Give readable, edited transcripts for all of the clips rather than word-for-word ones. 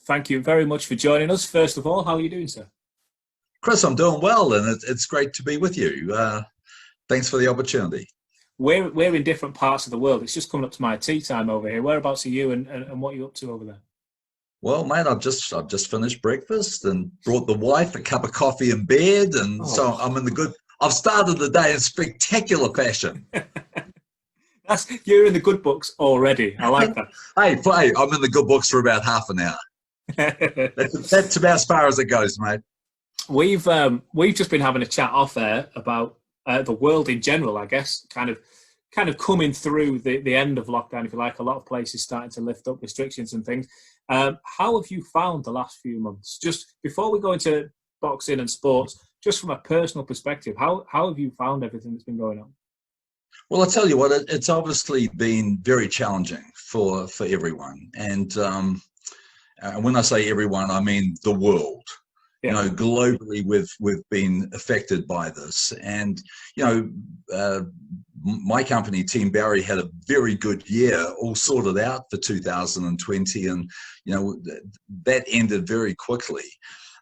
Thank you very much for joining us. First of all, how are you doing, sir? Chris, I'm doing well, and it's great to be with you. Thanks for the opportunity. We're in different parts of the world. It's just coming up to my tea time over here. Whereabouts are you, and what are you up to over there? Well, mate, I've just finished breakfast and brought the wife a cup of coffee in bed, and Oh, so I'm in the good. I've started the day in spectacular fashion. you're in the good books already. I like Hey, I'm in the good books for about half an hour. that. That's about as far as it goes, mate. We've just been having a chat off air about the world in general. I guess kind of coming through the end of lockdown, if you like. A lot of places starting to lift up restrictions and things. How have you found the last few months? Just before we go into boxing and sports, just from a personal perspective, how have you found everything that's been going on? Well, I'll tell you what, it's obviously been very challenging for everyone, and when I say everyone, I mean the world. Yeah. Globally, we've been affected by this, and my company, Team Barry, had a very good year, all sorted out for 2020, and that ended very quickly.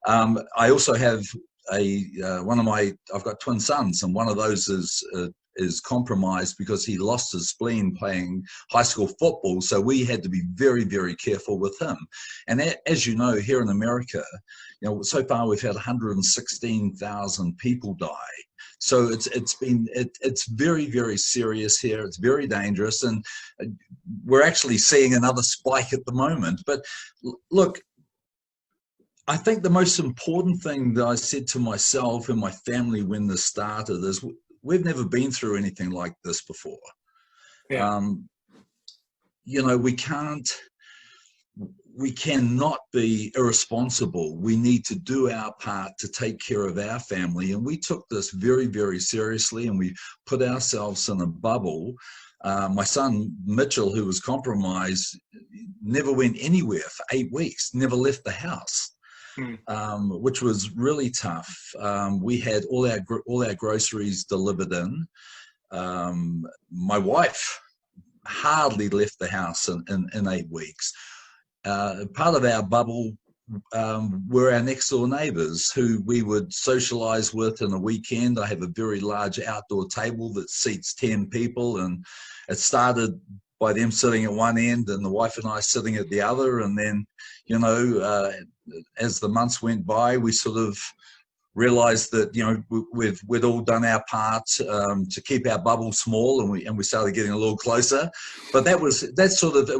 I also have I've got twin sons, and one of those is compromised because he lost his spleen playing high school football. So we had to be very, very careful with him. And as you know, here in America, so far we've had 116,000 people die. So it's very, very serious here. It's very dangerous, and we're actually seeing another spike at the moment. But look, I think the most important thing that I said to myself and my family when this started is we've never been through anything like this before. Yeah. We cannot be irresponsible. We need to do our part to take care of our family. And we took this very, very seriously, and we put ourselves in a bubble. My son, Mitchell, who was compromised, never went anywhere for 8 weeks, never left the house. Which was really tough. We had all our groceries delivered in. My wife hardly left the house in 8 weeks. Part of our bubble were our next door neighbours who we would socialise with in a weekend. I have a very large outdoor table that seats 10 people, and it started by them sitting at one end and the wife and I sitting at the other. And then, as the months went by, we sort of realized that, we'd all done our part to keep our bubble small, and we started getting a little closer. But it was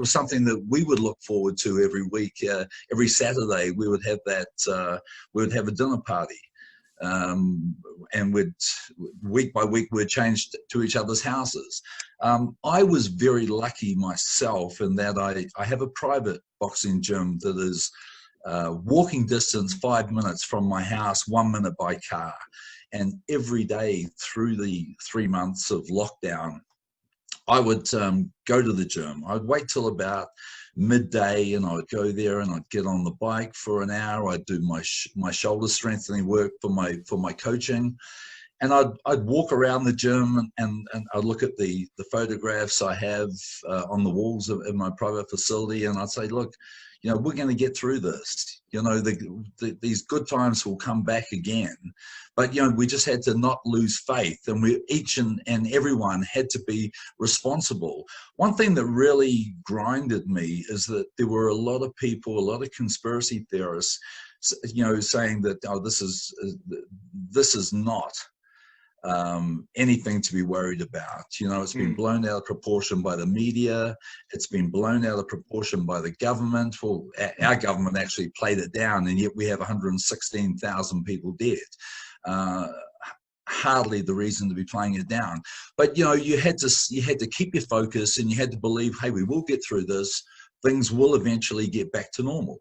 something that we would look forward to every week. Every Saturday we would have a dinner party. And week by week we'd change to each other's houses. I was very lucky myself in that I have a private boxing gym that is walking distance, 5 minutes from my house, 1 minute by car. And every day through the 3 months of lockdown, I would go to the gym. I'd wait till about midday, and I would go there and I'd get on the bike for an hour. I'd do my shoulder strengthening work for my coaching, and I'd walk around the gym and I'd look at the photographs I have on the walls of my private facility, and I'd say, look, we're going to get through this. These good times will come back again. But, we just had to not lose faith, and we each and everyone had to be responsible. One thing that really grinded me is that there were a lot of people, a lot of conspiracy theorists, saying that, oh, this is not anything to be worried about. It's been blown out of proportion by the media. It's been blown out of proportion by the government. Well, our government actually played it down, and yet we have 116,000 people dead. Hardly the reason to be playing it down. But you had to keep your focus, and you had to believe, hey, we will get through this. Things will eventually get back to normal.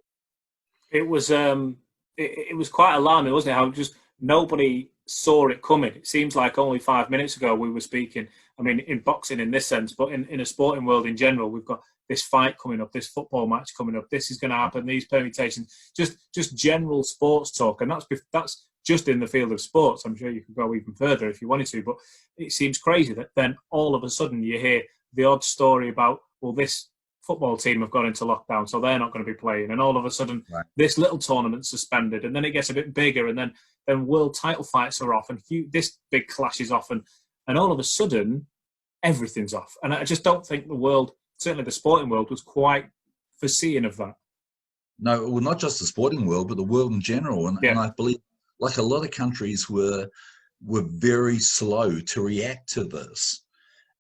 It was quite alarming, wasn't it? How just nobody saw it coming. It seems like only 5 minutes ago we were speaking, I mean, in boxing in this sense, but in a sporting world in general, we've got this fight coming up, this football match coming up, this is going to happen, these permutations, just general sports talk. And that's just in the field of sports. I'm sure you could go even further if you wanted to, but it seems crazy that then all of a sudden you hear the odd story about, well, this football team have gone into lockdown, so they're not going to be playing. And all of a sudden, this little tournament's suspended, and then it gets a bit bigger, and then world title fights are off, and this big clash is off, and all of a sudden, everything's off. And I just don't think the world, certainly the sporting world, was quite foreseeing of that. No, well, not just the sporting world, but the world in general. And I believe, like a lot of countries, were very slow to react to this.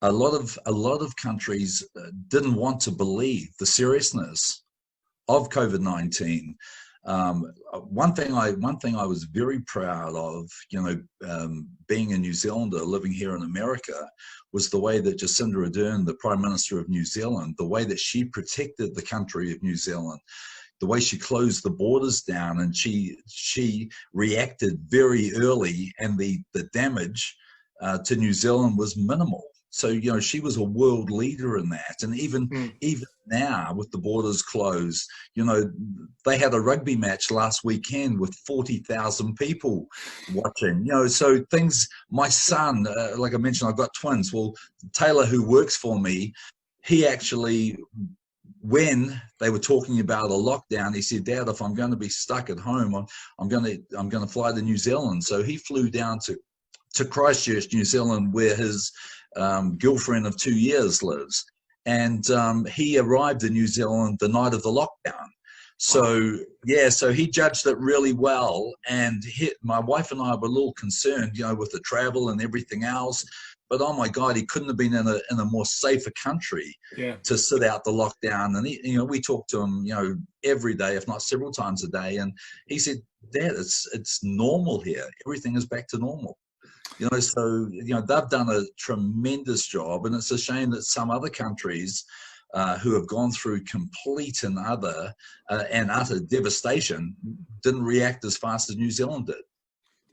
A lot of countries didn't want to believe the seriousness of COVID-19. One thing I was very proud of, being a New Zealander living here in America, was the way that Jacinda Ardern, the Prime Minister of New Zealand, the way that she protected the country of New Zealand, the way she closed the borders down, and she reacted very early, and the damage to New Zealand was minimal. So, she was a world leader in that. And even now, with the borders closed, they had a rugby match last weekend with 40,000 people watching. So things, my son, like I mentioned, I've got twins. Well, Taylor, who works for me, he actually, when they were talking about a lockdown, he said, "Dad, if I'm going to be stuck at home, I'm going to fly to New Zealand." So he flew down to Christchurch, New Zealand, where his girlfriend of 2 years lives, and he arrived in New Zealand the night of the lockdown. So so he judged it really well, and my wife and I were a little concerned, with the travel and everything else. But oh my God, he couldn't have been in a more safer country to sit out the lockdown. And we talked to him, every day, if not several times a day, and he said, "Dad, it's normal here. Everything is back to normal." So they've done a tremendous job, and it's a shame that some other countries who have gone through complete and utter devastation didn't react as fast as New Zealand did.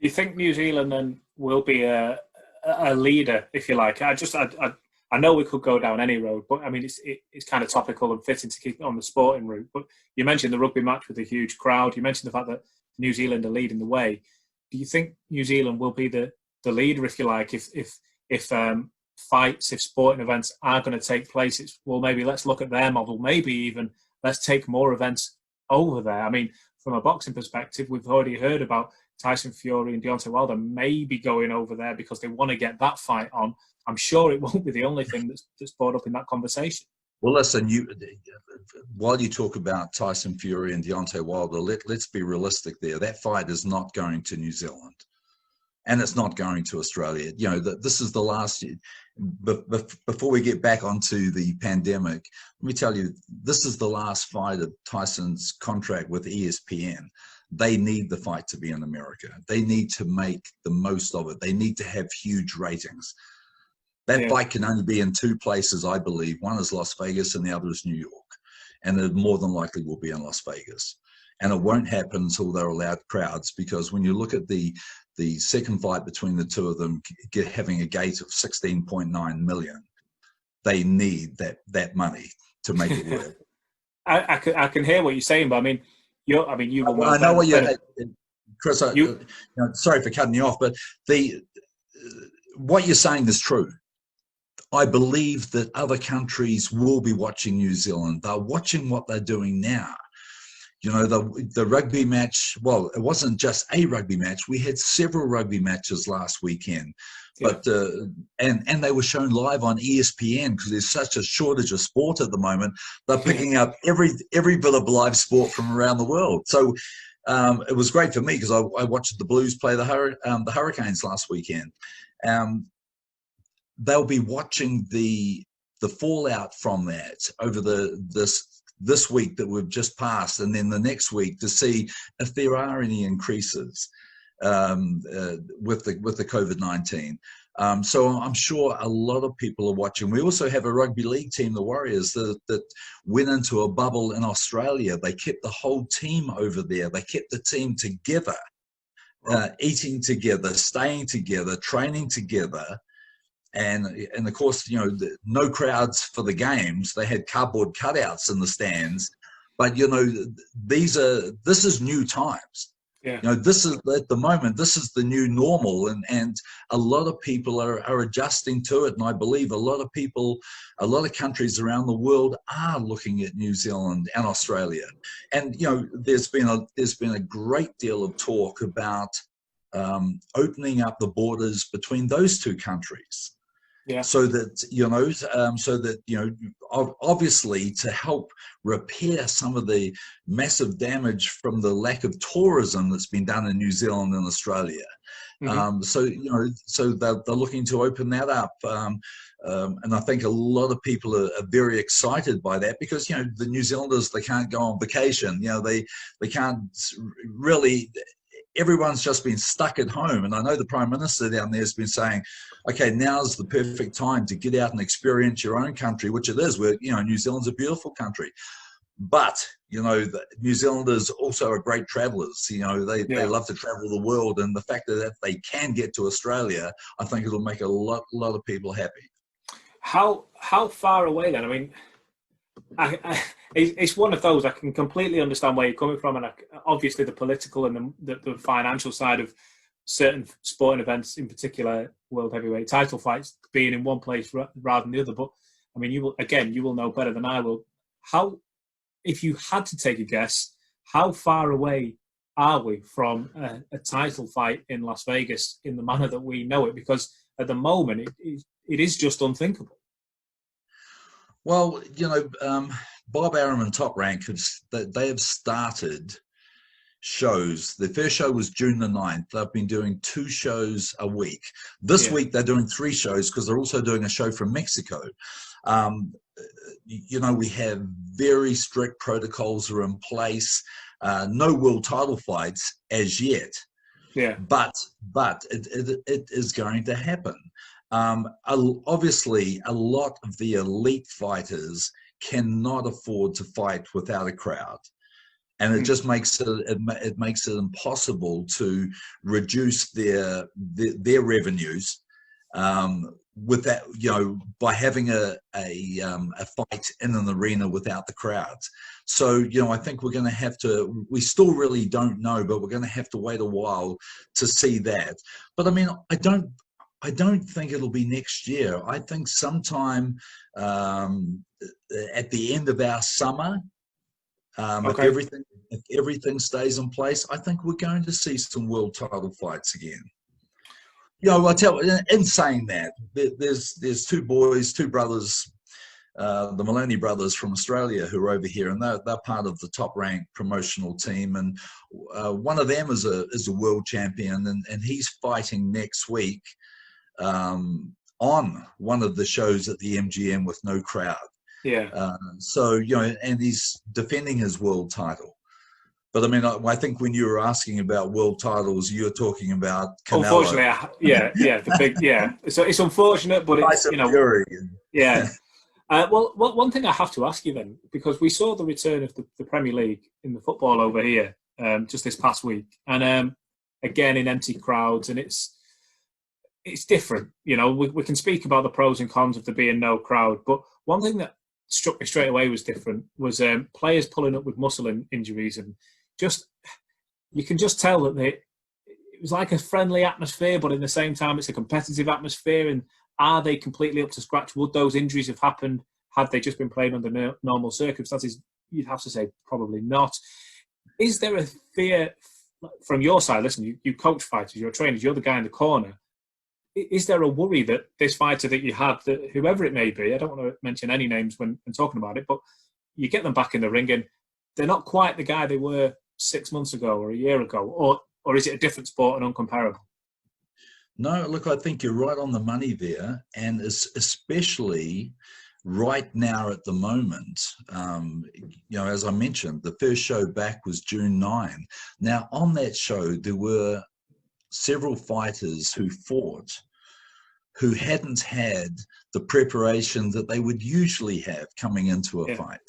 Do you think New Zealand then will be a leader, if you like? I know we could go down any road, but I mean it's kind of topical and fitting to keep on the sporting route. But you mentioned the rugby match with a huge crowd. You mentioned the fact that New Zealand are leading the way. Do you think New Zealand will be the leader, if you like, if fights, if sporting events are going to take place? Maybe let's look at their model. Maybe even let's take more events over there. I mean, from a boxing perspective, we've already heard about Tyson Fury and Deontay Wilder maybe going over there because they want to get that fight on. I'm sure it won't be the only thing that's brought up in that conversation. Well, listen, while you talk about Tyson Fury and Deontay Wilder, let's be realistic there. That fight is not going to New Zealand. And it's not going to Australia. This is the last year. Before we get back onto the pandemic, let me tell you, this is the last fight of Tyson's contract with ESPN. They need the fight to be in America. They need to make the most of it. They need to have huge ratings. That fight can only be in two places, I believe. One is Las Vegas and the other is New York. And it more than likely will be in Las Vegas. And it won't happen until they're allowed crowds, because when you look at the second fight between the two of them having a gate of 16.9 million, they need that money to make it work. I can hear what you're saying, but I mean, you. I know what you're, Chris. Sorry for cutting you off, but what you're saying is true. I believe that other countries will be watching New Zealand. They're watching what they're doing now. The rugby match, well, it wasn't just a rugby match. We had several rugby matches last weekend, but and they were shown live on ESPN because there's such a shortage of sport at the moment. They're picking up every bit of live sport from around the world. So it was great for me because I watched the Blues play the Hurricanes last weekend. They'll be watching the fallout from that over this week that we've just passed, and then the next week to see if there are any increases with the COVID-19. So I'm sure a lot of people are watching. We also have a rugby league team, the Warriors, that went into a bubble in Australia. They kept the whole team over there. They kept the team together, eating together, staying together, training together. And of course, no crowds for the games. They had cardboard cutouts in the stands, but this is new times. Yeah. You know, this is at the moment, this is the new normal, and a lot of people are adjusting to it. And I believe a lot of people, a lot of countries around the world are looking at New Zealand and Australia. And, you know, there's been a great deal of talk about opening up the borders between those two countries. Yeah. So that, you know, obviously to help repair some of the massive damage from the lack of tourism that's been done in New Zealand and Australia. So, you know, so they're looking to open that up. And I think a lot of people are very excited by that, because, you know, the New Zealanders, they can't go on vacation. You know, they can't really, everyone's just been stuck at home. And I know the Prime Minister down there has been saying, okay, now's the perfect time to get out and experience your own country, which it is. Where, you know, New Zealand's a beautiful country. But, you know, the New Zealanders also are great travelers. You know, they love to travel the world. And the fact that they can get to Australia, I think it'll make a lot of people happy. How far away then? I mean, it's one of those. I can completely understand where you're coming from, and obviously the political and the financial side of certain sporting events, in particular world heavyweight title fights, being in one place rather than the other. But I mean, you will know better than I will. How, if you had to take a guess, how far away are we from a title fight in Las Vegas in the manner that we know it? Because at the moment, it is just unthinkable. Well, you know, Bob Arum and Top Rank, they have started shows. The first show was June the 9th. They've been doing 2 shows a week. This week they're doing 3 shows, because they're also doing a show from Mexico. You know, we have very strict protocols are in place. No world title fights as yet. Yeah. But it is going to happen. Obviously, a lot of the elite fighters cannot afford to fight without a crowd, and it just makes it makes it impossible to reduce their revenues with that, you know, by having a fight in an arena without the crowds. So, you know, I think we're going to have to. We still really don't know, but we're going to have to wait a while to see that. But I mean, I don't think it'll be next year. I think sometime at the end of our summer, if everything stays in place, I think we're going to see some world title fights again. You know, in saying that, there's 2 brothers, the Maloney brothers from Australia, who are over here, and they're part of the Top Rank promotional team. And one of them is a world champion, and he's fighting next week on one of the shows at the MGM with no crowd. Yeah. So, you know, and he's defending his world title. But I mean, I think when you were asking about world titles, you're talking about Canelo. Unfortunately, So it's unfortunate, but it's, you know, yeah. Well, one thing I have to ask you then, because we saw the return of the Premier League in the football over here just this past week, and again in empty crowds, and it's different. You know, we can speak about the pros and cons of there being no crowd, but one thing that struck me straight away was different was players pulling up with muscle injuries, and you can just tell that it was like a friendly atmosphere, but in the same time it's a competitive atmosphere. And are they completely up to scratch? Would those injuries have happened had they just been playing under normal circumstances? You'd have to say probably not. Is there a fear from your side? Listen, you coach fighters, you're trainers, you're the guy in the corner. Is there a worry that this fighter that you had, that whoever it may be, I don't want to mention any names when talking about it, but you get them back in the ring and they're not quite the guy they were 6 months ago or a year ago, or is it a different sport and uncomparable? No, look, I think you're right on the money there, and especially right now at the moment. You know, as I mentioned, the first show back was June 9. Now, on that show, there were several fighters who fought who hadn't had the preparation that they would usually have coming into a fight.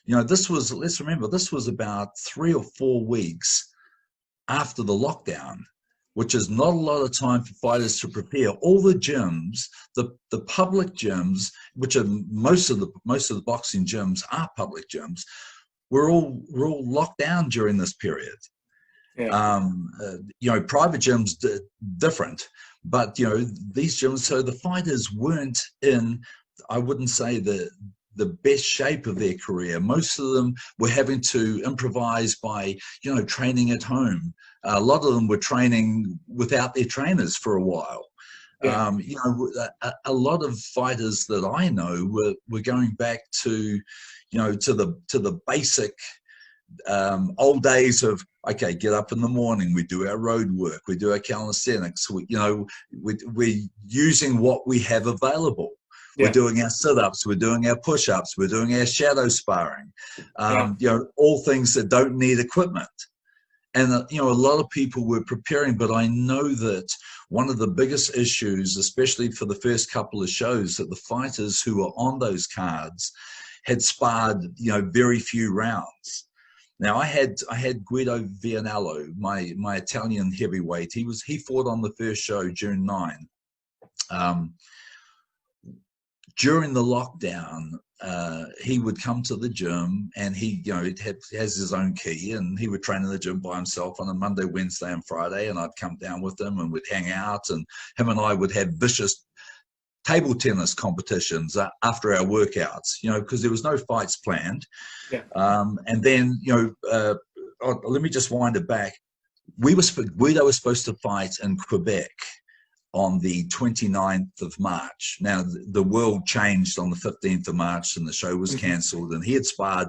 You know, let's remember, this was about 3 or 4 weeks after the lockdown, which is not a lot of time for fighters to prepare. All the gyms, the public gyms, which are most of the boxing gyms are public gyms, were all locked down during this period. Yeah. Private gyms different, but these gyms. So the fighters weren't in, I wouldn't say the best shape of their career. Most of them were having to improvise by training at home. A lot of them were training without their trainers for a while. Yeah. A lot of fighters that I know were going back to the basic old days of, okay, get up in the morning, we do our road work, we do our calisthenics, we're using what we have available. Yeah. We're doing our sit-ups, we're doing our push-ups, we're doing our shadow sparring, all things that don't need equipment. And a lot of people were preparing, but I know that one of the biggest issues, especially for the first couple of shows, that the fighters who were on those cards had sparred very few rounds. Now I had Guido Vianello, my Italian heavyweight. He fought on the first show, June 9. During the lockdown, he would come to the gym, and he has his own key, and he would train in the gym by himself on a Monday, Wednesday, and Friday, and I'd come down with him, and we'd hang out, and him and I would have vicious table tennis competitions after our workouts, because there was no fights planned. Yeah. And then, let me just wind it back. Guido was supposed to fight in Quebec on the 29th of March. Now, the world changed on the 15th of March, and the show was cancelled, and he had sparred,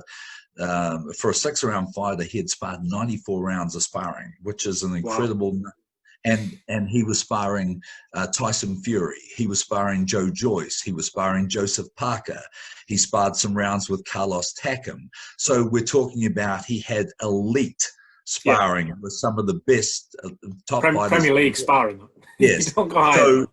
for a 6-round fighter, he had sparred 94 rounds of sparring, which is an incredible... Wow. And he was sparring Tyson Fury. He was sparring Joe Joyce. He was sparring Joseph Parker. He sparred some rounds with Carlos Takam. So we're talking about he had elite sparring with some of the best top fighters. Premier League sparring. Yes. Don't go higher.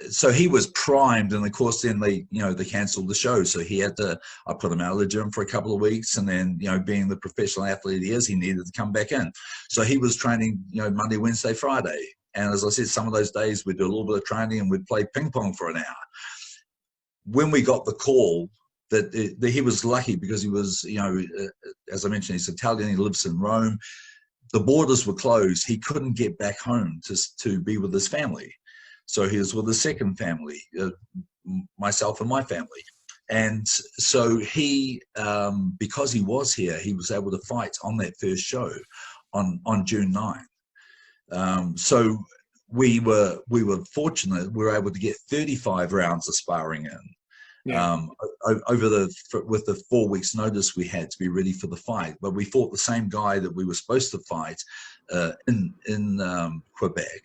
So he was primed, and of course then they cancelled the show. So he had to, I put him out of the gym for a couple of weeks, and then, being the professional athlete he is, he needed to come back in. So he was training, Monday, Wednesday, Friday. And as I said, some of those days we'd do a little bit of training and we'd play ping pong for an hour. When we got the call that he was lucky, because he was, as I mentioned, he's Italian, he lives in Rome. The borders were closed. He couldn't get back home to be with his family. So he was with his second family, myself and my family. And so he, because he was here, he was able to fight on that first show on June 9. So we were fortunate. We were able to get 35 rounds of sparring in. Yeah. With the 4 weeks notice we had to be ready for the fight. But we fought the same guy that we were supposed to fight in Quebec.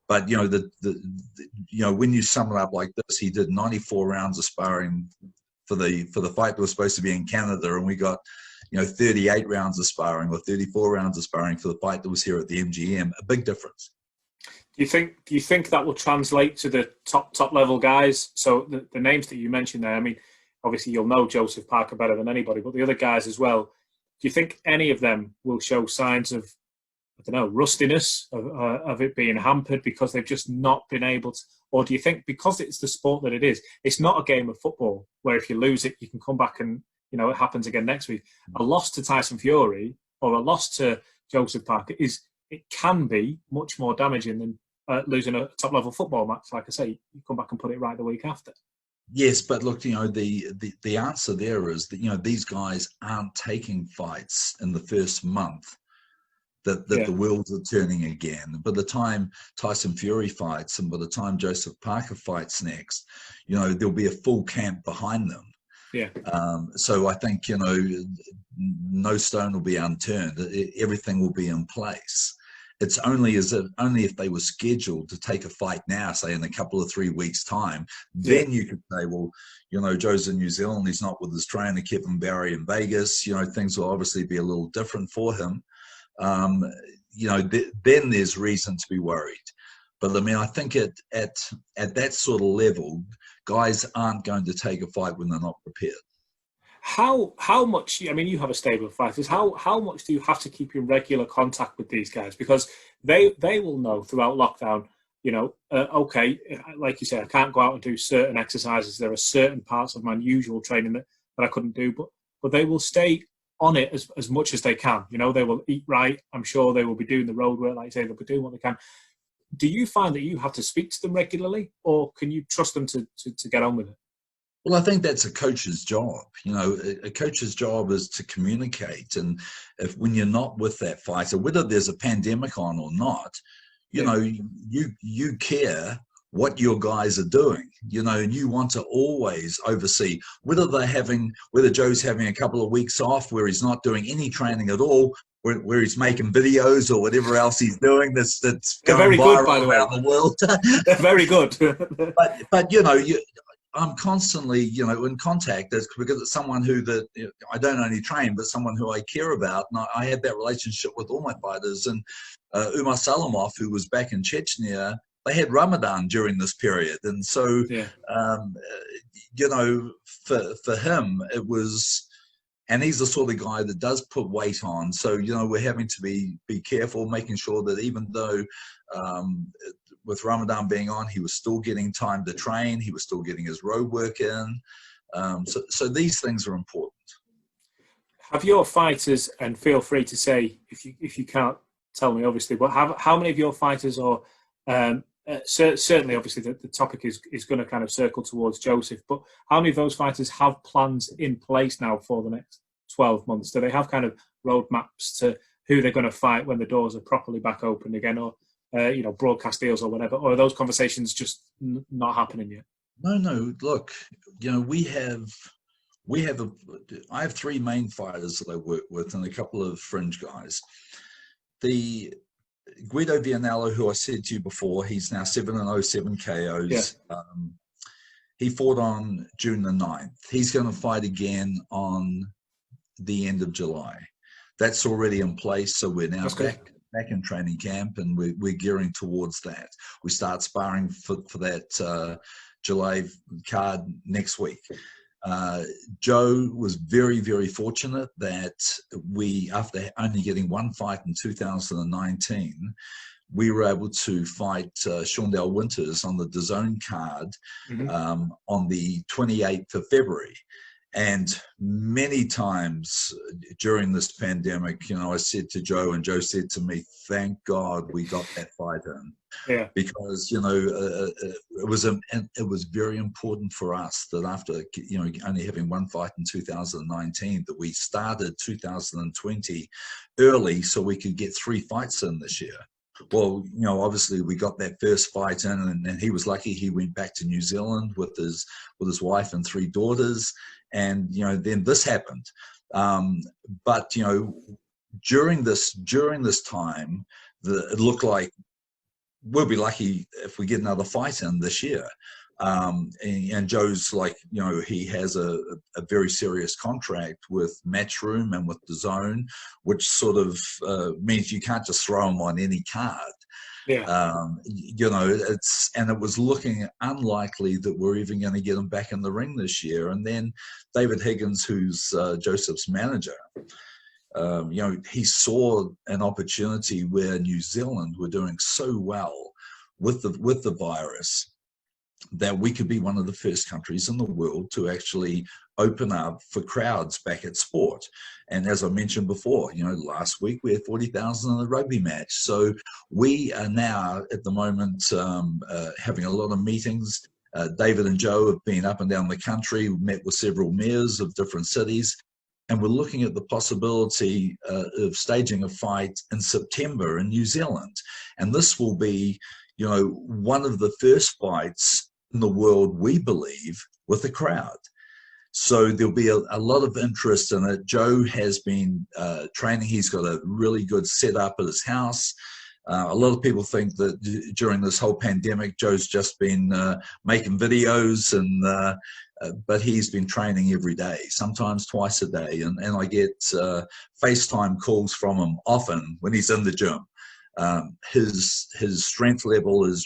But when you sum it up like this, he did 94 rounds of sparring for the fight that was supposed to be in Canada, and we got 38 rounds of sparring or 34 rounds of sparring for the fight that was here at the MGM. A big difference. Do you think that will translate to the top level guys? So the names that you mentioned there, I mean, obviously you'll know Joseph Parker better than anybody, but the other guys as well. Do you think any of them will show signs of, I don't know, rustiness, of it being hampered because they've just not been able to? Or do you think because it's the sport that it is, it's not a game of football where if you lose it, you can come back and, it happens again next week? A loss to Tyson Fury or a loss to Joseph Parker it can be much more damaging than losing a top-level football match. Like I say, you come back and put it right the week after. Yes, but look, the answer there is that, these guys aren't taking fights in the first month that the wheels are turning again. By the time Tyson Fury fights and by the time Joseph Parker fights next, there'll be a full camp behind them. Yeah. So I think, no stone will be unturned. Everything will be in place. It's only if they were scheduled to take a fight now, say in a couple of 3 weeks' time, then you could say, well, Joe's in New Zealand, he's not with his trainer, Kevin Barry in Vegas. Things will obviously be a little different for him. Then there's reason to be worried. But I mean, I think at that sort of level, guys aren't going to take a fight when they're not prepared. How much? I mean, you have a stable of fighters. How much do you have to keep in regular contact with these guys? Because they will know throughout lockdown. Okay, like you said, I can't go out and do certain exercises. There are certain parts of my usual training that I couldn't do, but they will stay on it as much as they can. You know, they will eat right. I'm sure they will be doing the road work, like you say, they'll be doing what they can. Do you find that you have to speak to them regularly, or can you trust them to get on with it? Well, I think that's a coach's job. You know, a coach's job is to communicate. And if when you're not with that fighter, whether there's a pandemic on or not, you know, you care what your guys are doing, you know, and you want to always oversee whether Joe's having a couple of weeks off where he's not doing any training at all, where he's making videos or whatever else he's doing that's They're going very viral good, by the way. around the world. They're very good. but you know, I'm constantly, you know, in contact because it's someone who I don't only train, but someone who I care about. And I had that relationship with all my fighters. And Umar Salamov, who was back in Chechnya, they had Ramadan during this period. And so, you know, for him, it was, and he's the sort of guy that does put weight on. So, you know, we're having to be careful, making sure that even though with Ramadan being on, he was still getting time to train. He was still getting his road work in. So these things are important. Have your fighters, and feel free to say if you can't tell me, obviously, but how many of your fighters are certainly, obviously, the topic is going to kind of circle towards Joseph, but how many of those fighters have plans in place now for the next 12 months? Do they have kind of roadmaps to who they're going to fight when the doors are properly back open again, or you know, broadcast deals or whatever, or are those conversations just not happening yet? No. Look, you know, I have three main fighters that I work with and a couple of fringe guys. The Guido Vianello, who I said to you before, he's now 7-0, 7 KOs. Yeah. He fought on June the 9th. He's going to fight again on the end of July. That's already in place, so we're now back in training camp, and we're gearing towards that. We start sparring for that July card next week. Joe was very, very fortunate that after only getting one fight in 2019, we were able to fight Shawndell Winters on the DAZN card on the 28th of February. And many times during this pandemic, you know, I said to Joe, and Joe said to me, "Thank God we got that fight in." Yeah. Because, you know, it was very important for us that after, you know, only having one fight in 2019, that we started 2020 early so we could get 3 fights in this year. Well, you know, obviously we got that first fight in, and he was lucky. He went back to New Zealand with his wife and 3 daughters, and you know, then this happened. But you know, during this time, it looked like we'll be lucky if we get another fight in this year. And Joe's like, you know, he has a very serious contract with Matchroom and with DAZN, which sort of means you can't just throw him on any card. Yeah. You know, it was looking unlikely that we're even going to get him back in the ring this year. And then David Higgins, who's Joseph's manager, you know, he saw an opportunity where New Zealand were doing so well with the virus that we could be one of the first countries in the world to actually open up for crowds back at sport. And as I mentioned before, you know, last week we had 40,000 in the rugby match. So we are now at the moment having a lot of meetings. David and Joe have been up and down the country, met with several mayors of different cities, and we're looking at the possibility of staging a fight in September in New Zealand. And this will be, you know, one of the first fights in the world, we believe, with a crowd. So there'll be a lot of interest in it. Joe has been training. He's got a really good setup at his house. A lot of people think that during this whole pandemic, Joe's just been making videos, but he's been training every day, sometimes twice a day. And I get FaceTime calls from him often when he's in the gym. His strength level is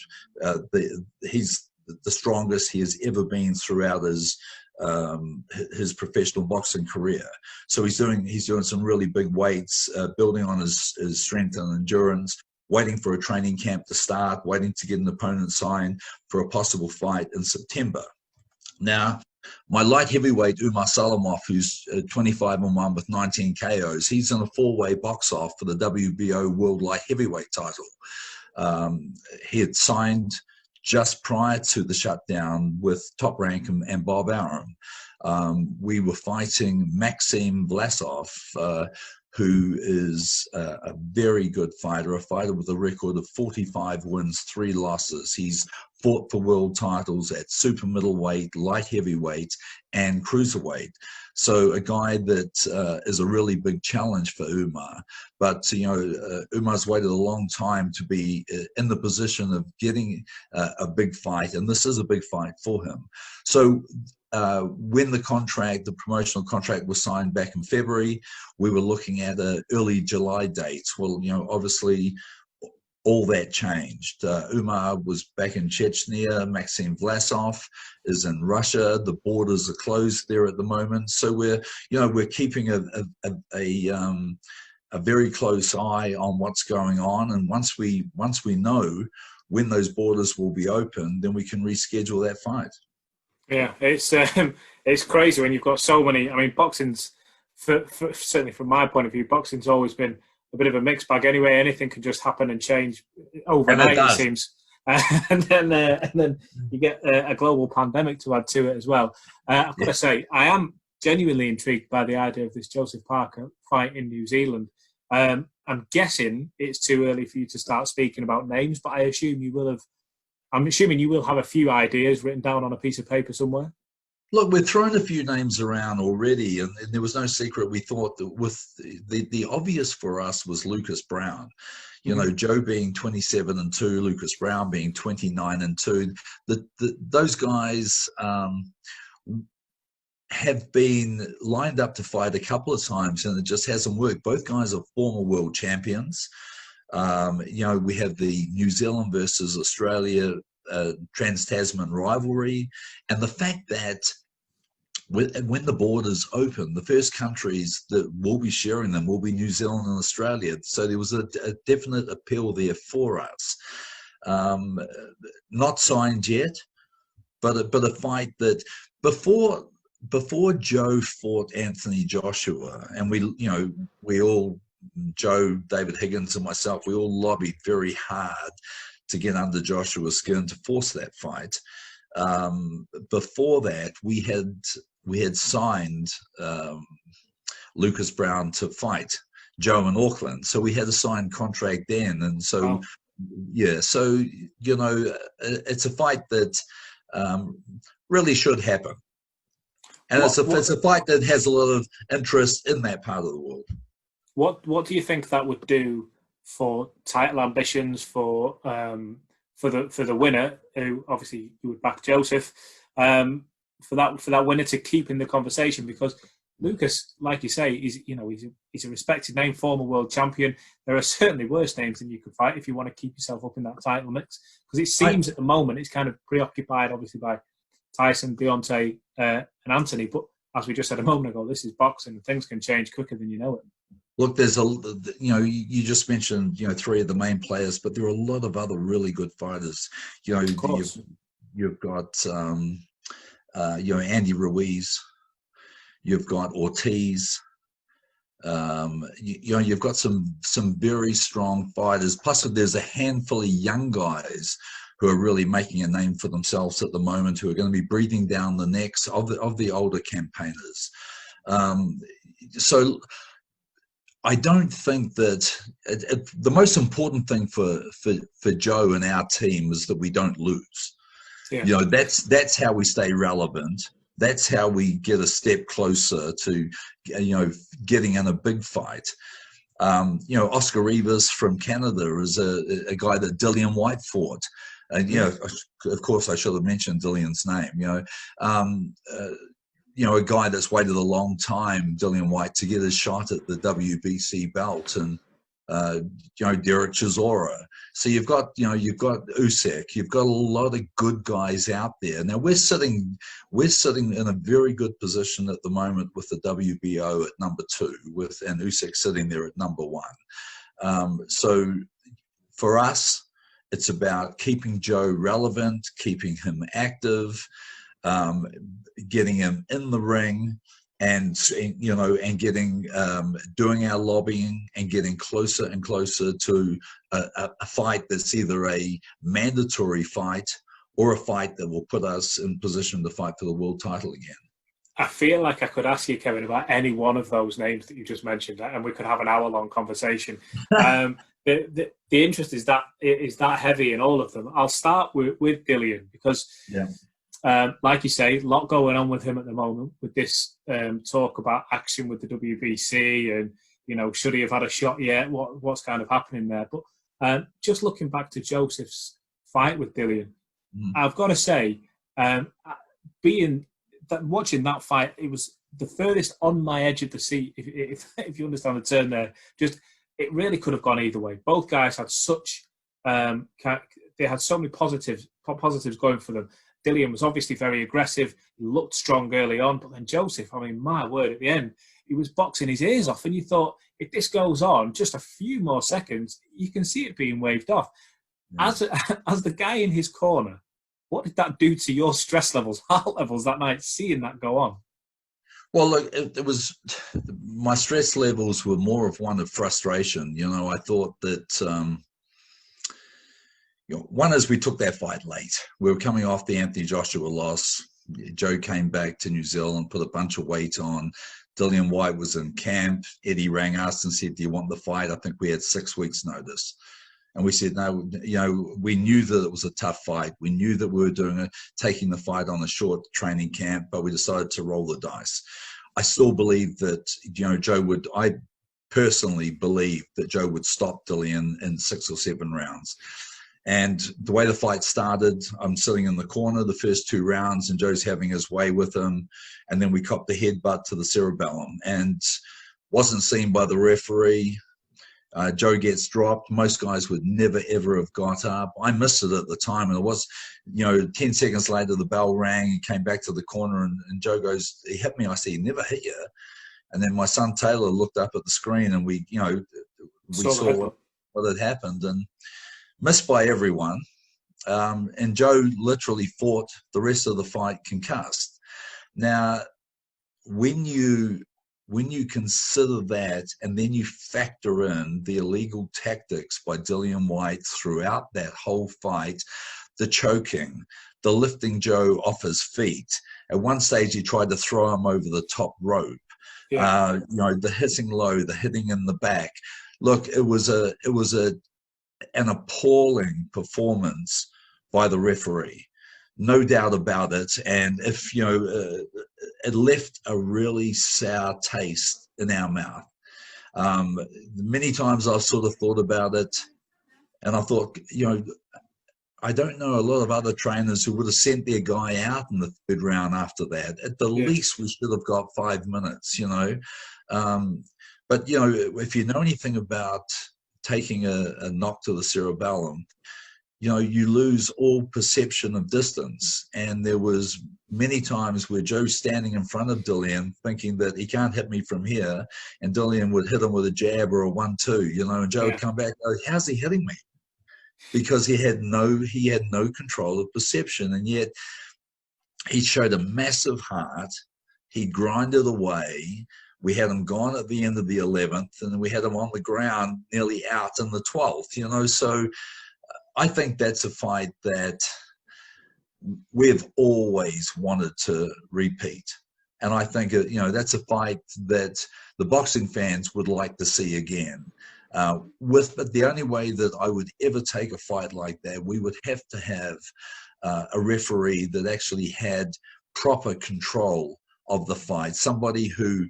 he's the strongest he has ever been throughout his professional boxing career. So he's doing some really big weights, building on his strength and endurance, waiting for a training camp to start, waiting to get an opponent signed for a possible fight in September. Now, My light heavyweight, Umar Salamov, who's 25-1 with 19 KOs, he's in a 4-way box off for the WBO World Light Heavyweight title. He had signed just prior to the shutdown with Top Rank and Bob Arum. We were fighting Maxim Vlasov, who is a very good fighter, a fighter with a record of 45 wins, 3 losses. He's fought for world titles at super middleweight, light heavyweight, and cruiserweight. So a guy that is a really big challenge for Umar. But, Umar's waited a long time to be in the position of getting a big fight, and this is a big fight for him. So when the promotional contract was signed back in February, we were looking at an early July date. Well, obviously all that changed. Umar was back in Chechnya. Maxim Vlasov is in Russia. The borders are closed there at the moment. So we're keeping a very close eye on what's going on. And once we know when those borders will be open, then we can reschedule that fight. Yeah, it's crazy when you've got so many. I mean, boxing's certainly from my point of view, boxing's always been a bit of a mixed bag. Anyway, anything can just happen and change overnight. It seems, and then you get a global pandemic to add to it as well. I've got to say, I am genuinely intrigued by the idea of this Joseph Parker fight in New Zealand. I'm guessing it's too early for you to start speaking about names, but I assume you will have. I'm assuming you will have a few ideas written down on a piece of paper somewhere. Look, we've thrown a few names around already, and there was no secret. We thought that with the obvious for us was Lucas Browne. Joe being 27-2, Lucas Browne being 29-2. Those guys have been lined up to fight a couple of times, and it just hasn't worked. Both guys are former world champions. We have the New Zealand versus Australia Trans-Tasman rivalry, and the fact that when the borders open, the first countries that will be sharing them will be New Zealand and Australia. So there was a definite appeal there for us. Not signed yet, but a fight that before Joe fought Anthony Joshua, and we all, Joe, David Higgins, and myself, we all lobbied very hard to get under Joshua's skin to force that fight. Before that, we had signed Lucas Browne to fight Joe in Auckland, so we had a signed contract then, and so it's a fight that really should happen, and it's a fight that has a lot of interest in that part of the world. What do you think that would do for title ambitions for the winner, who obviously you would back Joseph, for that winner to keep in the conversation? Because Lucas, like you say, he's a respected name, former world champion. There are certainly worse names than you could fight if you want to keep yourself up in that title mix. Because it seems at the moment it's kind of preoccupied, obviously, by Tyson, Deontay, and Anthony. But as we just said a moment ago, this is boxing, and things can change quicker than you know it. Look, you just mentioned, 3 of the main players, but there are a lot of other really good fighters. You've got, Andy Ruiz, you've got Ortiz, you've got some very strong fighters. Plus, there's a handful of young guys who are really making a name for themselves at the moment, who are going to be breathing down the necks of the older campaigners. So I don't think that the most important thing for Joe and our team is that we don't lose. Yeah. That's how we stay relevant. That's how we get a step closer to, getting in a big fight. Oscar Rivas from Canada is a guy that Dillian White fought. And, of course, I should have mentioned Dillian's name, a guy that's waited a long time, Dillian White, to get his shot at the WBC belt, and Derek Chisora. So you've got Usyk, you've got a lot of good guys out there. Now we're sitting in a very good position at the moment with the WBO at number 2, and Usyk sitting there at number 1. So for us, it's about keeping Joe relevant, keeping him active. um, getting him in the ring, and getting doing our lobbying and getting closer and closer to a fight that's either a mandatory fight or a fight that will put us in position to fight for the world title again. I feel like I could ask you, Kevin, about any one of those names that you just mentioned, and we could have an hour-long conversation. The interest is that heavy in all of them. I'll start with Dillian because, like you say, a lot going on with him at the moment with this talk about action with the WBC and, should he have had a shot yet? What's kind of happening there? But just looking back to Joseph's fight with Dillian, I've got to say, watching that fight, it was the furthest on my edge of the seat, if you understand the term there. Just, it really could have gone either way. Both guys had they had so many positives going for them. Dillian was obviously very aggressive. He looked strong early on, but then Joseph, I mean, my word, at the end, he was boxing his ears off. And you thought, if this goes on just a few more seconds, you can see it being waved off. As the guy in his corner, what did that do to your stress levels, heart levels that night, seeing that go on? Well, look, it was, my stress levels were more of one of frustration. I thought that, one is we took that fight late. We were coming off the Anthony Joshua loss. Joe came back to New Zealand, put a bunch of weight on. DILLIAN WHYTE was in camp. Eddie rang us and said, do you want the fight? I think we had 6 weeks notice. And we said, no, we knew that it was a tough fight. We knew that we were taking the fight on a short training camp, but we decided to roll the dice. I still believe that, I personally believe that Joe would stop Dillian in 6 or 7 rounds. And the way the fight started, I'm sitting in the corner the first 2 rounds, and Joe's having his way with him. And then we copped the headbutt to the cerebellum and wasn't seen by the referee. Joe gets dropped. Most guys would never, ever have got up. I missed it at the time. And it was, 10 seconds later, the bell rang. He came back to the corner and Joe goes, he hit me. I said, he never hit you. And then my son Taylor looked up at the screen and we saw what had happened and missed by everyone. And Joe literally fought the rest of the fight concussed. Now, when you consider that and then you factor in the illegal tactics by DILLIAN WHYTE throughout that whole fight, the choking, the lifting Joe off his feet. At one stage, he tried to throw him over the top rope. Yeah. The hitting low, the hitting in the back. Look, it was an appalling performance by the referee. No doubt about it. And if, it left a really sour taste in our mouth. Many times I've sort of thought about it and I thought, I don't know a lot of other trainers who would have sent their guy out in the 3rd round after that. At the least, we should have got 5 minutes, But, if you know anything about taking a knock to the cerebellum, you lose all perception of distance. And there was many times where Joe's standing in front of Dillian thinking that he can't hit me from here. And Dillian would hit him with a jab or a 1-2, and Joe would come back, oh, how's he hitting me? Because he had no control of perception. And yet he showed a massive heart. He grinded away. We had him gone at the end of the 11th and we had him on the ground nearly out in the 12th, so I think that's a fight that we've always wanted to repeat. And I think, that's a fight that the boxing fans would like to see again. But the only way that I would ever take a fight like that, we would have to have a referee that actually had proper control of the fight, somebody who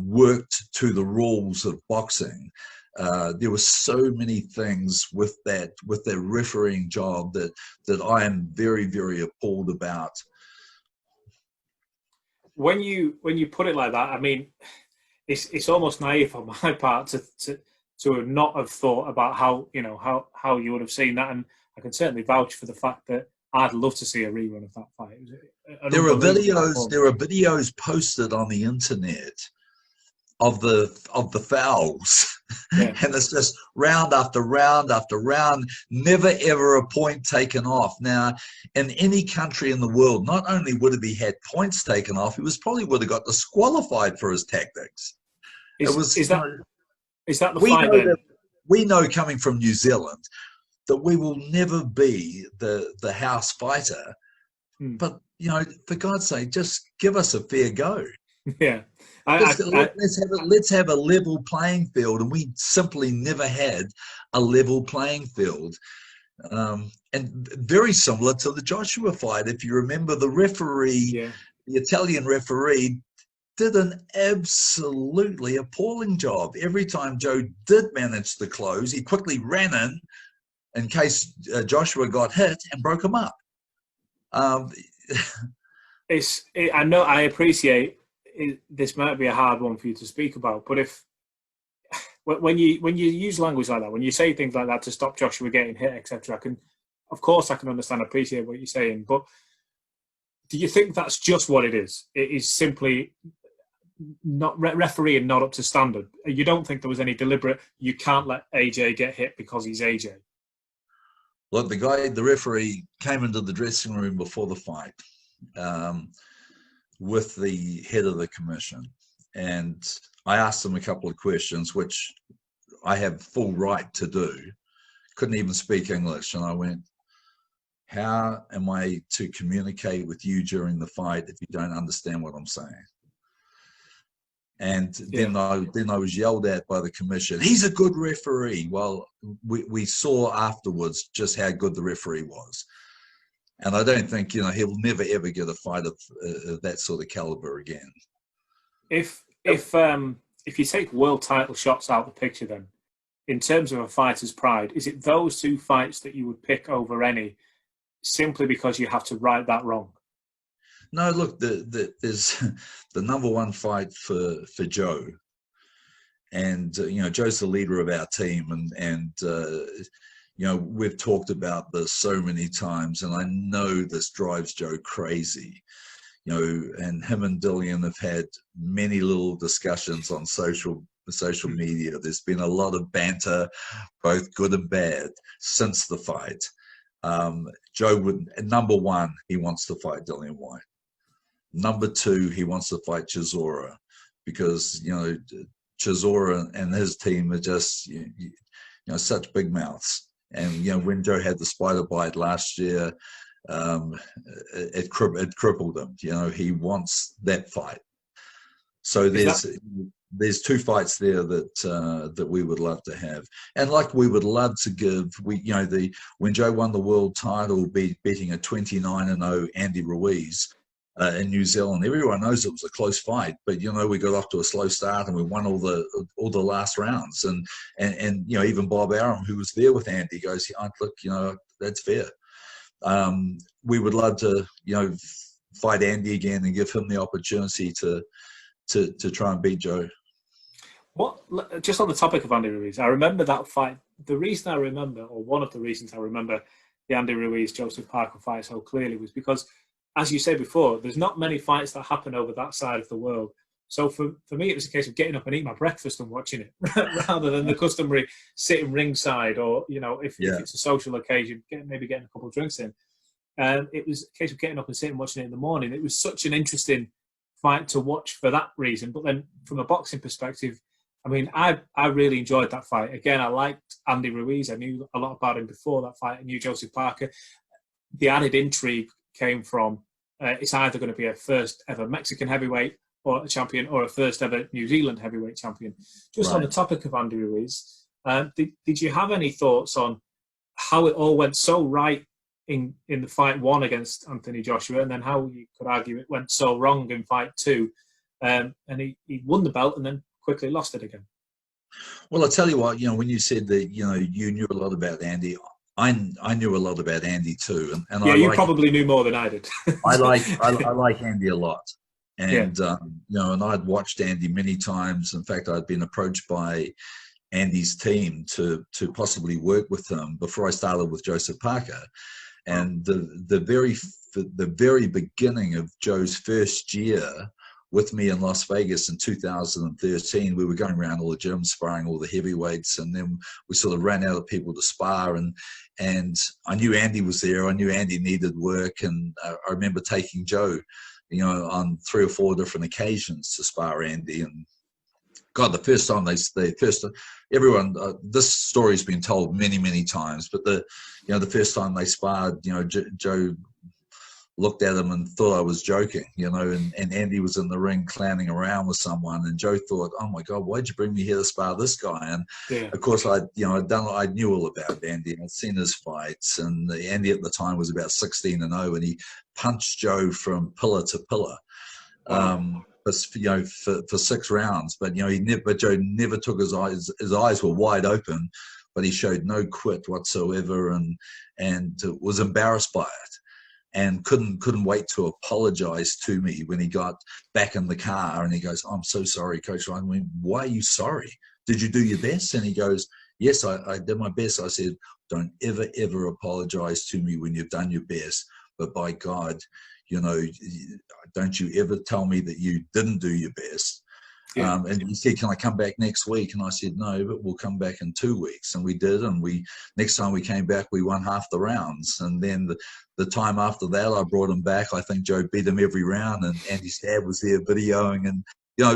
worked to the rules of boxing. There were so many things with that refereeing job that I am very, very appalled about. When you put it like that, I mean, it's almost naive on my part to not have thought about how you would have seen that, and I can certainly vouch for the fact that I'd love to see a rerun of that fight. There are videos posted on the internet of the fouls. Yeah. And it's just round after round after round, never ever a point taken off. Now, in any country in the world, not only would have he had points taken off, he probably would have got disqualified for his tactics. Is that the we fight know then? that we know coming from New Zealand that we will never be the house fighter. But for God's sake, just give us a fair go. Yeah. Let's have a level playing field, and we simply never had a level playing field. And very similar to the Joshua fight, if you remember, the referee, the Italian referee, did an absolutely appalling job. Every time Joe did manage to close, he quickly ran in case Joshua got hit, and broke him up. I know, I appreciate this might be a hard one for you to speak about, but when you use language like that, when you say things like that to stop Joshua getting hit, etc., I can understand, appreciate what you're saying, but do you think that's just what it is? It is simply not refereeing not up to standard. You don't think there was any deliberate, you can't let AJ get hit because he's AJ? Look, the referee came into the dressing room before the fight with the head of the commission, and I asked him a couple of questions, which I have full right to do. Couldn't even speak English, and I went, how am I to communicate with you during the fight if you don't understand what I'm saying? And then I was yelled at by the commission. He's a good referee. Well, we saw afterwards just how good the referee was. And I don't think, he'll never, ever get a fight of that sort of caliber again. If you take world title shots out of the picture, then, in terms of a fighter's pride, is it those two fights that you would pick over any, simply because you have to right that wrong? No, look, there's the number one fight for Joe. And, Joe's the leader of our team. And we've talked about this so many times, and I know this drives Joe crazy. And him and DILLIAN have had many little discussions on social media. There's been a lot of banter, both good and bad, since the fight. Joe number one, he wants to fight DILLIAN White. Number two, he wants to fight CHISORA, because CHISORA and his team are just such big mouths. And when Joe had the spider bite last year, it crippled him. He wants that fight. So there's two fights there that we would love to have, and like we would love to give. When Joe won the world title, beating a 29-0 Andy Ruiz in New Zealand, everyone knows it was a close fight, but we got off to a slow start and we won all the last rounds, and even Bob Arum, who was there with Andy, goes, look, that's fair. We would love to fight Andy again and give him the opportunity to try and beat Joe. Just on the topic of Andy Ruiz, I remember that fight. The reason I remember, or one of the reasons I remember the Andy Ruiz-Joseph Parker fight so clearly, was because, as you said before, there's not many fights that happen over that side of the world. So for me, it was a case of getting up and eating my breakfast and watching it, rather than the customary sitting ringside, or if it's a social occasion, maybe getting a couple of drinks in. It was a case of getting up and sitting and watching it in the morning. It was such an interesting fight to watch for that reason. But then from a boxing perspective, I really enjoyed that fight. Again, I liked Andy Ruiz. I knew a lot about him before that fight. I knew Joseph Parker. The added intrigue came from it's either going to be a first ever Mexican heavyweight or a champion, or a first ever New Zealand heavyweight champion. Just on the topic of Andy Ruiz, did you have any thoughts on how it all went so right in the fight one against Anthony Joshua, and then how you could argue it went so wrong in fight two, and he won the belt and then quickly lost it again? Well, I tell you what, when you said that you knew a lot about Andy, I knew a lot about Andy too, and you probably knew more than I did. I like Andy a lot, and and I'd watched Andy many times. In fact, I'd been approached by Andy's team to possibly work with him before I started with Joseph Parker. And the very beginning of Joe's first year with me in Las Vegas in 2013. We were going around all the gyms, sparring all the heavyweights, and then we sort of ran out of people to spar. And I knew Andy was there. I knew Andy needed work, and I remember taking Joe, on 3 or 4 different occasions to spar Andy. And God, the first time everyone, this story's been told many, many times, but the first time they sparred, Joe looked at him and thought I was joking, and Andy was in the ring clowning around with someone, and Joe thought, oh my God, why'd you bring me here to spar this guy? And of course I knew all about Andy. I'd seen his fights, and Andy at the time was about 16-0, and he punched Joe from pillar to pillar. For 6 rounds, but Joe never took his eyes. His eyes were wide open, but he showed no quit whatsoever, and was embarrassed by it, and couldn't wait to apologize to me when he got back in the car. And he goes, "I'm so sorry, Coach Ryan." I mean, "Why are you sorry? Did you do your best?" And he goes, "Yes, I did my best." I said, "Don't ever apologize to me when you've done your best, but by God, don't you ever tell me that you didn't do your best." And he said, "Can I come back next week?" And I said, "No, but we'll come back in 2 weeks." And we did. And next time we came back, we won half the rounds. And then the time after that, I brought him back. I think Joe beat him every round, and Andy's dad was there videoing. And,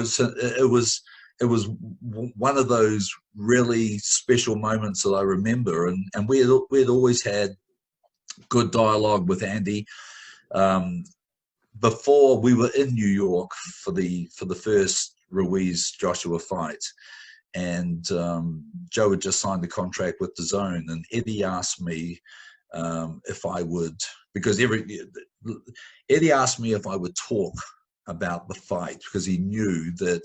so it was one of those really special moments that I remember. And we had always had good dialogue with Andy. Before we were in New York for the first Ruiz Joshua fight, and Joe had just signed the contract with the Zone, and Eddie asked me if I would, because Eddie asked me if I would talk about the fight, because he knew that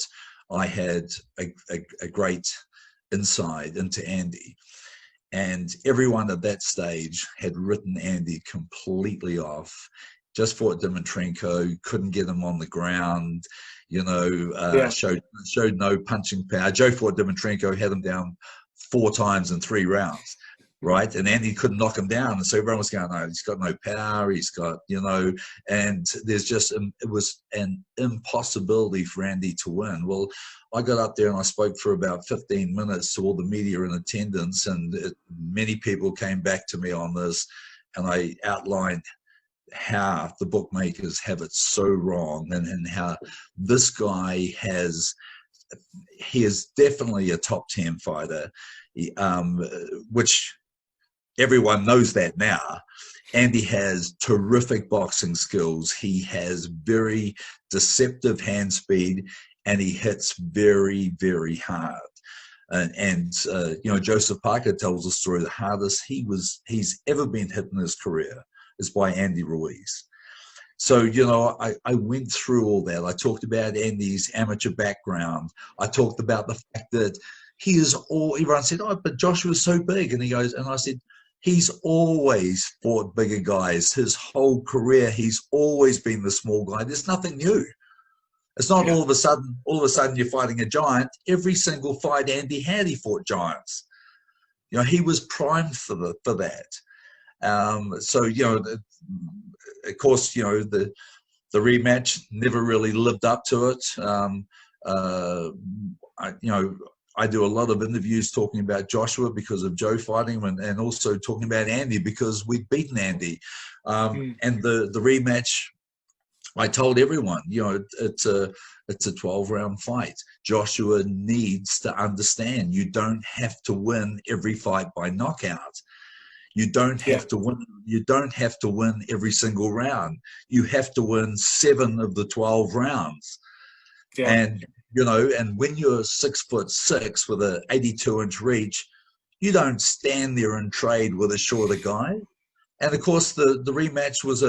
I had a great insight into Andy. And everyone at that stage had written Andy completely off. Just fought Dimitrenko, couldn't get him on the ground, showed no punching power. Joe fought Dimitrenko, had him down 4 times in 3 rounds, right? And Andy couldn't knock him down. And so everyone was going, "No, he's got no power, he's got, and it was an impossibility for Andy to win." Well, I got up there and I spoke for about 15 minutes to all the media in attendance, and many people came back to me on this, and I outlined how the bookmakers have it so wrong, and how this guy he is definitely a top 10 fighter, which everyone knows that now. Andy has terrific boxing skills. He has very deceptive hand speed, and he hits very, very hard. And Joseph Parker tells the story, the hardest he's ever been hit in his career is by Andy Ruiz. So, I went through all that. I talked about Andy's amateur background. I talked about the fact that everyone said, "Oh, but Joshua's so big." And I said, he's always fought bigger guys. His whole career, he's always been the small guy. There's nothing new. It's not all of a sudden you're fighting a giant. Every single fight Andy had, he fought giants. He was primed for that. So, of course, the rematch never really lived up to it. I do a lot of interviews talking about Joshua because of Joe fighting him, and also talking about Andy because we'd beaten Andy. And the rematch, I told everyone, it's a 12-round fight. Joshua needs to understand you don't have to win every fight by knockout. You don't have to win. You don't have to win every single round. You have to win 7 of the 12 rounds. Yeah. And and when you're 6'6" with an 82-inch reach, you don't stand there and trade with a shorter guy. And of course, the rematch was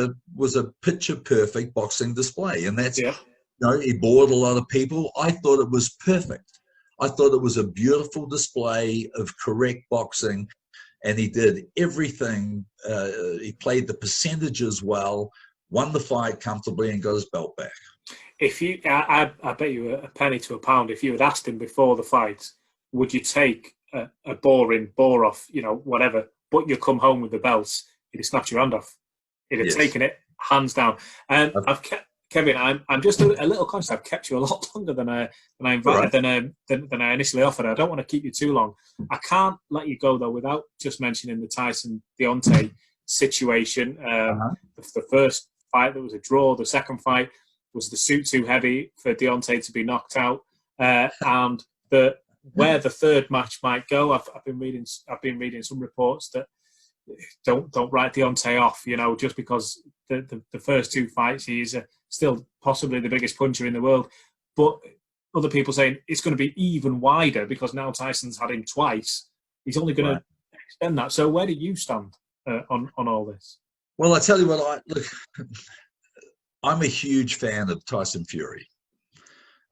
a picture perfect boxing display, and that's he bored a lot of people. I thought it was perfect. I thought it was a beautiful display of correct boxing. And he did everything. He played the percentages well, won the fight comfortably, and got his belt back. I bet you a penny to a pound, if you had asked him before the fight, would you take a boring bore off, whatever, but you come home with the belts, he'd have snapped your hand off. He'd have taken it hands down. I've kept Kevin, I'm just a little conscious. I've kept you a lot longer than I invited than I initially offered. I don't want to keep you too long. I can't let you go though without just mentioning the Tyson Deontay situation. The first fight, there was a draw. The second fight was the suit too heavy for Deontay to be knocked out, and where the third match might go. I've been reading some reports that don't write Deontay off, just because the first two fights he's still possibly the biggest puncher in the world, but other people saying it's going to be even wider because now Tyson's had him twice. He's only going to extend that. So where do you stand on all this? Well, I tell you what, I'm a huge fan of Tyson Fury.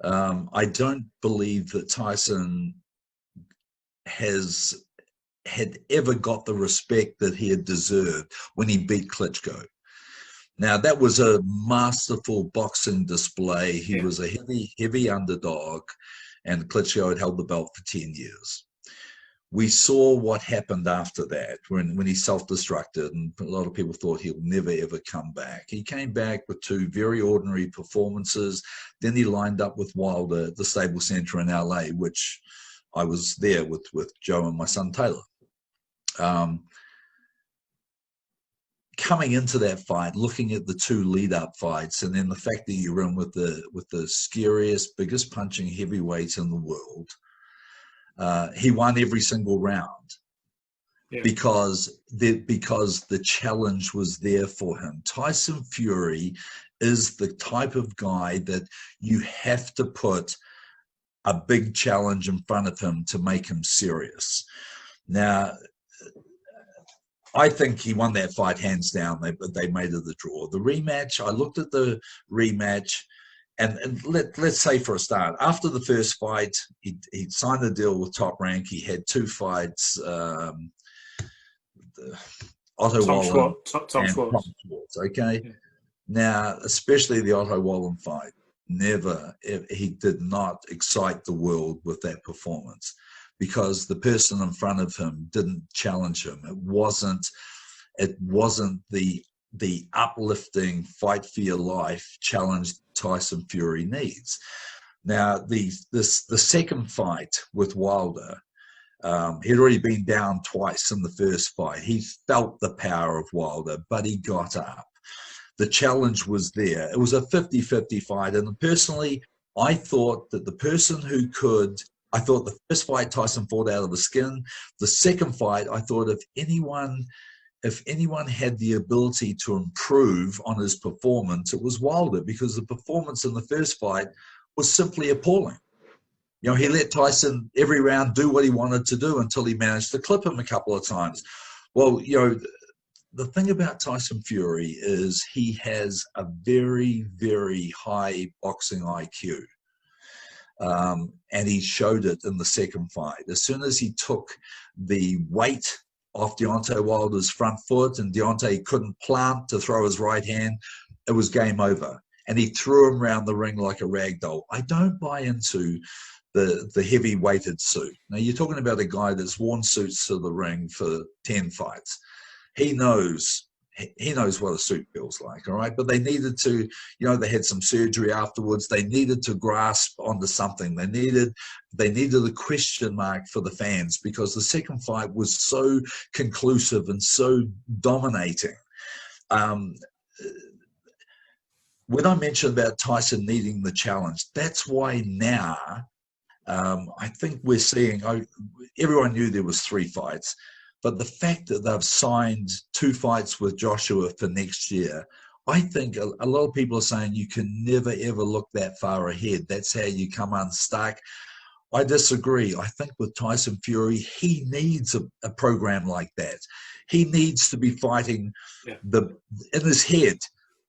I don't believe that Tyson had ever got the respect that he had deserved when he beat Klitschko. Now, that was a masterful boxing display. He was a heavy underdog, and Klitschko had held the belt for 10 years. We saw what happened after that when he self-destructed, and a lot of people thought he'll never, ever come back. He came back with two very ordinary performances. Then he lined up with Wilder at the Staples Center in LA, which I was there with Joe and my son Taylor. Coming into that fight, looking at the two lead-up fights, and then the fact that you're in with the scariest, biggest punching heavyweight in the world, he won every single round because the challenge was there for him. Tyson Fury is the type of guy that you have to put a big challenge in front of him to make him serious. Now, I think he won that fight hands down. They made it the draw. The rematch, I looked at the rematch, and let's say for a start, after the first fight, he'd signed a deal with Top Rank. He had two fights, Otto Wallen Tom and Schwartz. Tom Schwartz. Okay, now especially the Otto Wallen fight, he did not excite the world with that performance, because the person in front of him didn't challenge him. It wasn't the uplifting fight for your life challenge Tyson Fury needs. Now, the second fight with Wilder, he'd already been down twice in the first fight. He felt the power of Wilder, but he got up. The challenge was there. It was a 50-50 fight, and personally, I thought that the person who could I thought the first fight Tyson fought out of the skin. The second fight, I thought if anyone had the ability to improve on his performance, it was Wilder, because the performance in the first fight was simply appalling. He let Tyson every round do what he wanted to do until he managed to clip him a couple of times. Well, the thing about Tyson Fury is he has a very, very high boxing IQ. And he showed it in the second fight. As soon as he took the weight off Deontay Wilder's front foot and Deontay couldn't plant to throw his right hand, it was game over. And he threw him around the ring like a rag doll. I don't buy into the heavy-weighted suit. Now, you're talking about a guy that's worn suits to the ring for 10 fights. He knows what a suit feels like, all right? But they needed to, they had some surgery afterwards. They needed to grasp onto something. They needed a question mark for the fans, because the second fight was so conclusive and so dominating. When I mentioned about Tyson needing the challenge, that's why now I think we're seeing, everyone knew there was 3 fights, but the fact that they've signed 2 fights with Joshua for next year, I think a lot of people are saying you can never, ever look that far ahead. That's how you come unstuck. I disagree. I think with Tyson Fury, he needs a program like that. He needs to be fighting in his head,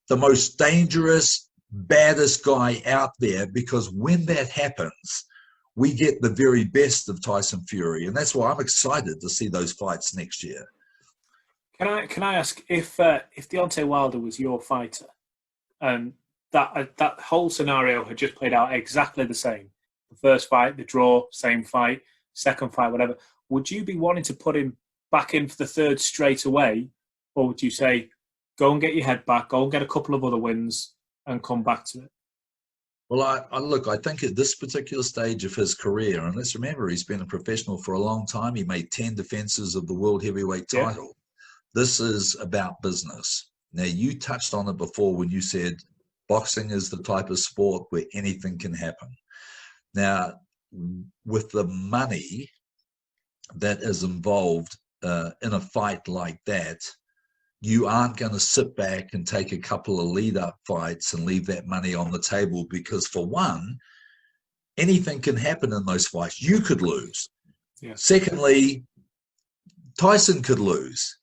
the most dangerous, baddest guy out there, because when that happens, we get the very best of Tyson Fury, and that's why I'm excited to see those fights next year. Can I ask if Deontay Wilder was your fighter, and that whole scenario had just played out exactly the same? The first fight, the draw, same fight. Second fight, whatever. Would you be wanting to put him back in for the third straight away, or would you say, go and get your head back, go and get a couple of other wins, and come back to it? Well, I think at this particular stage of his career, and let's remember, he's been a professional for a long time. He made 10 defenses of the world heavyweight title. This is about business. Now, you touched on it before when you said boxing is the type of sport where anything can happen. Now, with the money that is involved in a fight like that, you aren't going to sit back and take a couple of lead-up fights and leave that money on the table because, for one, anything can happen in those fights. You could lose. Yeah. Secondly, Tyson could lose.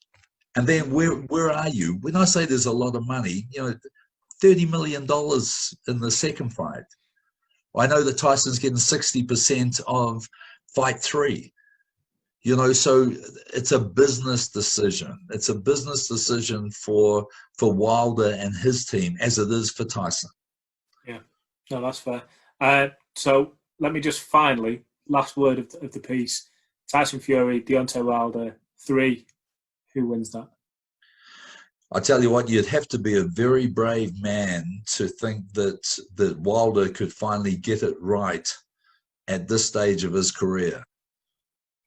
And then where are you? When I say there's a lot of money, $30 million in the second fight. I know that Tyson's getting 60% of fight 3. So it's a business decision. It's a business decision for Wilder and his team, as it is for Tyson. Yeah, no, that's fair. So let me just finally, last word of the piece. Tyson Fury, Deontay Wilder, 3. Who wins that? I tell you what, you'd have to be a very brave man to think that Wilder could finally get it right at this stage of his career.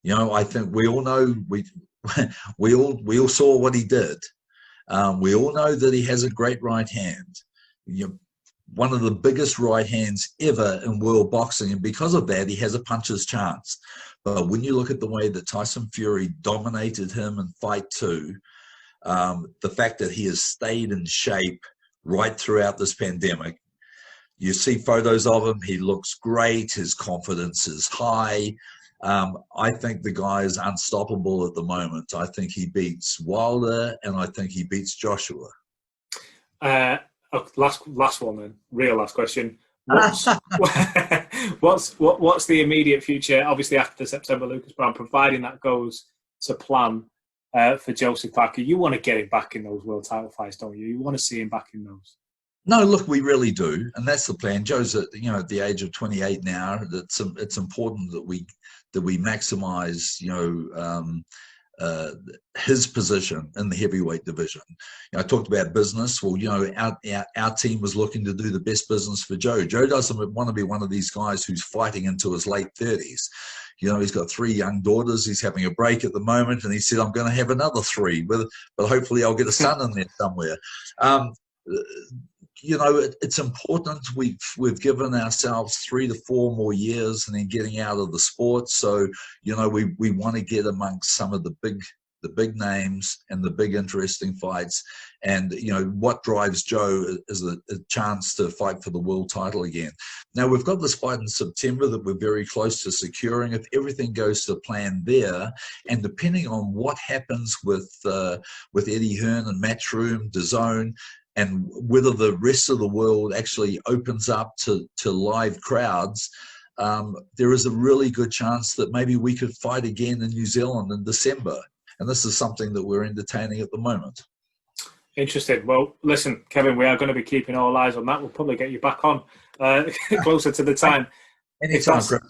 I think we all know we all saw what he did. We all know that he has a great right hand. One of the biggest right hands ever in world boxing, and because of that, he has a puncher's chance. But when you look at the way that Tyson Fury dominated him in fight 2, the fact that he has stayed in shape right throughout this pandemic, you see photos of him, he looks great, his confidence is high. I think the guy is unstoppable at the moment. I think he beats Wilder, and I think he beats Joshua. Last one then. Real last question. What's the immediate future? Obviously, after September, Lucas Browne, providing that goes to plan for Joseph Parker. You want to get him back in those world title fights, don't you? You want to see him back in those. No, look, we really do, and that's the plan. Joe's at the age of 28 now. It's important that we maximize his position in the heavyweight division. I talked about business. Well, our team was looking to do the best business for Joe. Joe doesn't want to be one of these guys who's fighting into his late 30s. He's got 3 young daughters. He's having a break at the moment, and he said, I'm going to have another 3, but hopefully I'll get a son in there somewhere. It's important. We've given ourselves 3 to 4 more years and then getting out of the sport. So, we want to get amongst some of the big names and the big interesting fights. And, what drives Joe is a chance to fight for the world title again. Now, we've got this fight in September that we're very close to securing. If everything goes to plan there, and depending on what happens with Eddie Hearn and Matchroom, DAZN, and whether the rest of the world actually opens up to live crowds, there is a really good chance that maybe we could fight again in New Zealand in December. And this is something that we're entertaining at the moment. Interesting. Well, listen, Kevin, we are going to be keeping all eyes on that. We'll probably get you back on closer to the time. Anytime, Chris.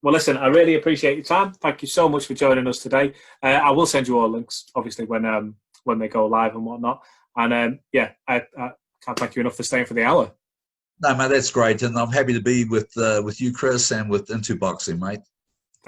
Well, listen, I really appreciate your time. Thank you so much for joining us today. I will send you all links, obviously, when they go live and whatnot. And I can't thank you enough for staying for the hour. No, mate, that's great. And I'm happy to be with you, Chris, and with Into Boxing, mate.